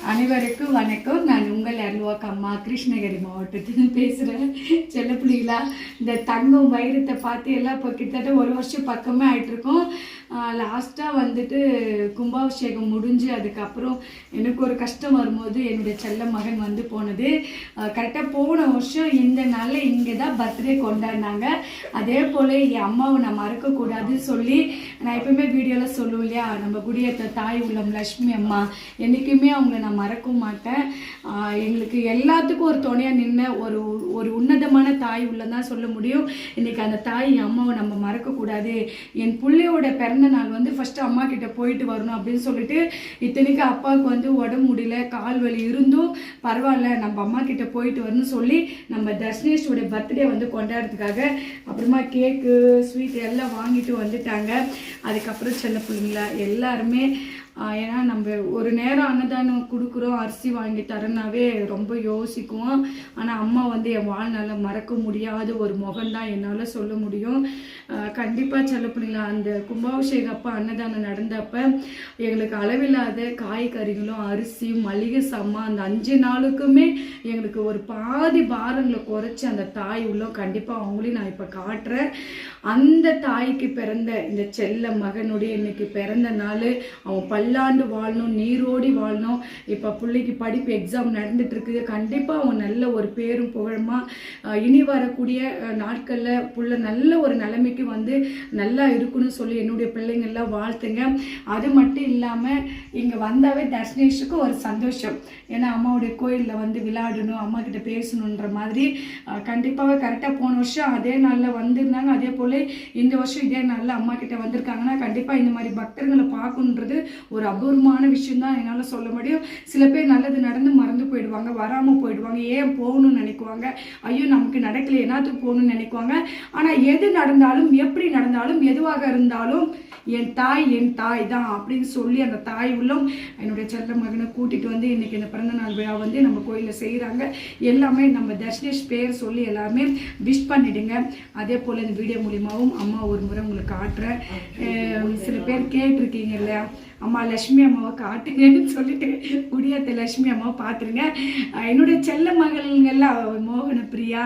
அனைவருக்கும் வணக்கம். நான் உங்கள் அருள்வாக்கு அம்மா, கிருஷ்ணகிரி மாவட்டத்தில் பேசுகிறேன். செல்ல பிள்ளைகளா, இந்த தங்கம் வைரத்தை பார்த்து எல்லாம் இப்போ கிட்டத்தட்ட ஒரு வருஷம் பக்கமே ஆகிட்டுருக்கோம். லாஸ்ட்டாக வந்துட்டு கும்பாபிஷேகம் முடிஞ்சு அதுக்கப்புறம் எனக்கு ஒரு கஷ்டம் வரும்போது என்னுடைய செல்ல மகன் வந்து போனது. கரெக்டாக போன வருஷம் இந்த நாளில் இங்கே தான் பர்த்டே கொண்டாடினாங்க. அதே போல் என் அம்மாவை நான் மறக்கக்கூடாதுன்னு சொல்லி நான் எப்பவுமே வீடியோவில் சொல்லுவோம் இல்லையா, நம்ம குடியேற்ற தாய் உள்ளம் லக்ஷ்மி அம்மா, என்றைக்குமே அவங்கள நான் மறக்கவும் மாட்டேன். எங்களுக்கு எல்லாத்துக்கும் ஒரு துணையாக நின்று ஒரு உன்னதமான தாய் உள்ளம் தான் சொல்ல முடியும். இன்றைக்கி அந்த தாய் என் அம்மாவை நம்ம மறக்கக்கூடாது. என் பிள்ளையோட பிறந்த நாள் வந்து ஃபஸ்ட்டு அம்மா கிட்ட போயிட்டு வரணும் அப்படின்னு சொல்லிட்டு, இத்தனைக்கு அப்பாவுக்கு வந்து உடம்பு முடியல, கால் வலி இருந்தும் பரவாயில்ல நம்ம அம்மா கிட்ட போயிட்டு வரணும்னு சொல்லி நம்ம தர்ஷனேஷோட பர்த்டே வந்து கொண்டாடுறதுக்காக அப்புறமா கேக்கு ஸ்வீட் எல்லாம் வாங்கிட்டு வந்துட்டாங்க. அதுக்கப்புறம் செல்ல பிள்ளைங்களா எல்லாருமே, ஏன்னா நம்ம ஒரு நேரம் அன்னதானம் கொடுக்குறோம், அரிசி வாங்கி தரனாவே ரொம்ப யோசிக்குவோம். ஆனால் அம்மா வந்து என் வாழ்நாளில் மறக்க முடியாத ஒரு முகம்தான் என்னால் சொல்ல முடியும். கண்டிப்பாக செல்ல பிள்ளைங்களா, அந்த கும்பாபிஷேகம் அப்போ அன்னதானம் நடந்தப்போ எங்களுக்கு அளவில்லாத காய்கறிகளும் அரிசியும் மளிகை சாமான் அந்த 5 நாளுக்குமே எங்களுக்கு ஒரு பாதி பாரங்களை குறைச்சி அந்த தாய் உள்ளோம். கண்டிப்பாக அவங்களையும் நான் இப்போ காட்டுறேன். அந்த தாய்க்கு பிறந்த இந்த செல்ல மகனுடைய இன்னைக்கு பிறந்த நாள், அவன் பல்லாண்டு வாழணும், நீரோடி வாழணும். இப்போ பிள்ளைக்கு படிப்பு எக்ஸாம் நடந்துட்டு இருக்குது. கண்டிப்பாக அவன் நல்ல ஒரு பேரும் புகழுமா இனி வரக்கூடிய நாட்களில் புள்ள நல்ல ஒரு நிலைமைக்கு வந்து நல்லா இருக்குன்னு சொல்லி என்னுடைய பிள்ளைங்கள்லாம் வாழ்த்துங்க. அது மட்டும் இல்லாமல் இங்கே வந்தாவே தர்ஷனேஷுக்கு ஒரு சந்தோஷம். ஏன்னா அம்மாவுடைய கோயிலில் வந்து விளையாடணும், அம்மா கிட்ட பேசணுன்ற மாதிரி கண்டிப்பாக கரெக்டாக போன வருஷம் அதே நாளில் வந்திருந்தாங்க. அதே போல் இந்த வருஷம் இதே நாளில் அம்மா கிட்ட வந்திருக்காங்கன்னா கண்டிப்பாக இந்த மாதிரி பக்தர்களை பார்க்கணுன்றது ஒரு அபூர்வமான விஷயம் தான் என்னால் சொல்ல முடியும். சில பேர் நல்லது நடந்து மறந்து போயிடுவாங்க, வராமல் போயிடுவாங்க, ஏன் போகணும்னு நினைக்குவாங்க, ஐயோ நமக்கு நடக்கல என்னத்துக்கு போகணும்னு நினைக்குவாங்க. ஆனால் எது நடந்தாலும் எப்படி நடந்தாலும் எதுவாக இருந்தாலும் என் தாய் தான் அப்படின்னு சொல்லி அந்த தாய் உள்ளம் என்னுடைய செல்ல மகனை கூட்டிகிட்டு வந்து இன்றைக்கி இந்த பிறந்த நாள் விழா வந்து நம்ம கோயிலில் செய்கிறாங்க. எல்லாமே நம்ம தர்ஷனேஷ் பேர் சொல்லி எல்லாருமே விஷ் பண்ணிடுங்க. அதே போல் இந்த வீடியோ மூலியமாகவும் அம்மா ஒரு முறை உங்களுக்கு காட்டுறேன். சில பேர் கேட்டிருக்கீங்க இல்லையா, அம்மா லக்ஷ்மி அம்மாவை காட்டுங்கன்னு சொல்லிட்டு குடியாத்த லக்ஷ்மி அம்மாவை பார்த்துருங்க. என்னுடைய செல்ல மகள்கள்லாம் மோகன பிரியா,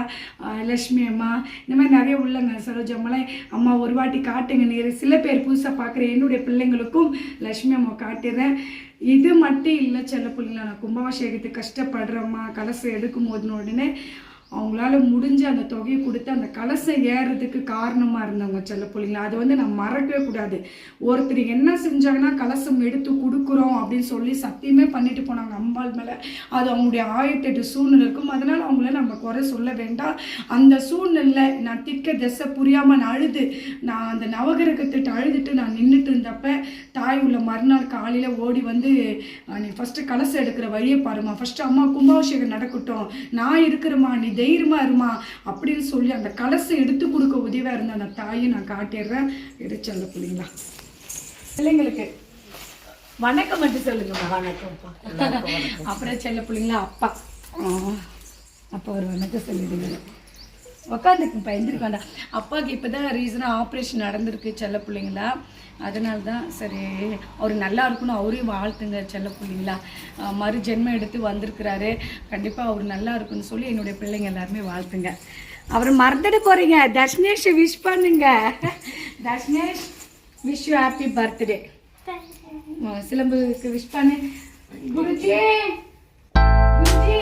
லக்ஷ்மி அம்மா, இந்த மாதிரி நிறைய உள்ளங்க சரோஜம்மாலாம் அம்மா ஒரு வாட்டி காட்டுங்க. சில பேர் புதுசாக பார்க்குற என்னுடைய பிள்ளைங்களுக்கும் லக்ஷ்மி அம்மா காட்டுறேன். இது மட்டும் இல்லை செல்ல பிள்ளைங்களா, நான் கும்பாபிஷேகத்துக்கு கஷ்டப்படுறேம்மா, கலசம் எடுக்கும் போதுன்னு உடனே அவங்களால முடிஞ்ச அந்த தொகையை கொடுத்து அந்த கலசம் ஏறுறதுக்கு காரணமாக இருந்தவங்க செல்ல பிள்ளைங்களா. அது வந்து நான் மறக்கவே கூடாது. ஒருத்தர் என்ன செஞ்சாங்கன்னா கலசம் எடுத்து கொடுக்குறோம் அப்படின்னு சொல்லி சத்தியமே பண்ணிட்டு போனாங்க அம்பாள் மேலே. அது அவங்களுடைய 1008 சூழ்நிலை இருக்கும். அதனால் அவங்கள நம்ம குறை சொல்ல வேண்டாம். அந்த சூழ்நிலை நான் திக்க திசை புரியாமல் நான் அந்த நவகிரகத்திட்டு அழுதுட்டு நான் நின்றுட்டு இருந்தப்ப தாய் உள்ள மறுநாள் காலையில் ஓடி வந்து, நீ ஃபஸ்ட்டு கலசம் எடுக்கிற வழியை பாருமா, ஃபஸ்ட்டு அம்மா கும்பாபிஷேகம் நடக்கட்டும், நான் இருக்கிறேம்மா, நீ தைரியமா இருமா அப்படின்னு சொல்லி அந்த கலசை எடுத்து கொடுக்க உதவியாக இருந்த அந்த தாயை நான் காட்டிடுறேன். செல்ல பிள்ளைங்களா, பிள்ளைங்களுக்கு வணக்கம் மட்டும் சொல்லுங்கம்மா. வணக்கம்ப்பா. அப்புறம் செல்ல பிள்ளைங்களா, அப்பா ஒரு வணக்கம் சொல்லிடுங்க. உக்காந்துக்குப்பா, எந்திரிக்க வேண்டாம். அப்பாவுக்கு இப்போ தான் ரீசனாக ஆப்ரேஷன் நடந்திருக்கு செல்ல பிள்ளைங்களா. அதனால தான் சரி அவர் நல்லா இருக்கணும், அவரையும் வாழ்த்துங்க செல்ல பிள்ளைங்களா. மறு ஜென்மம் எடுத்து வந்திருக்கிறாரு, கண்டிப்பாக அவர் நல்லா இருக்குன்னு சொல்லி என்னுடைய பிள்ளைங்க எல்லாருமே வாழ்த்துங்க. அவர் மறந்துட்டு போகிறீங்க, தர்ஷனேஷ் விஷ் பண்ணுங்க. Darshanesh wish you happy birthday. சிலம்புக்கு விஷ் பண்ணு. குருஜி குருஜி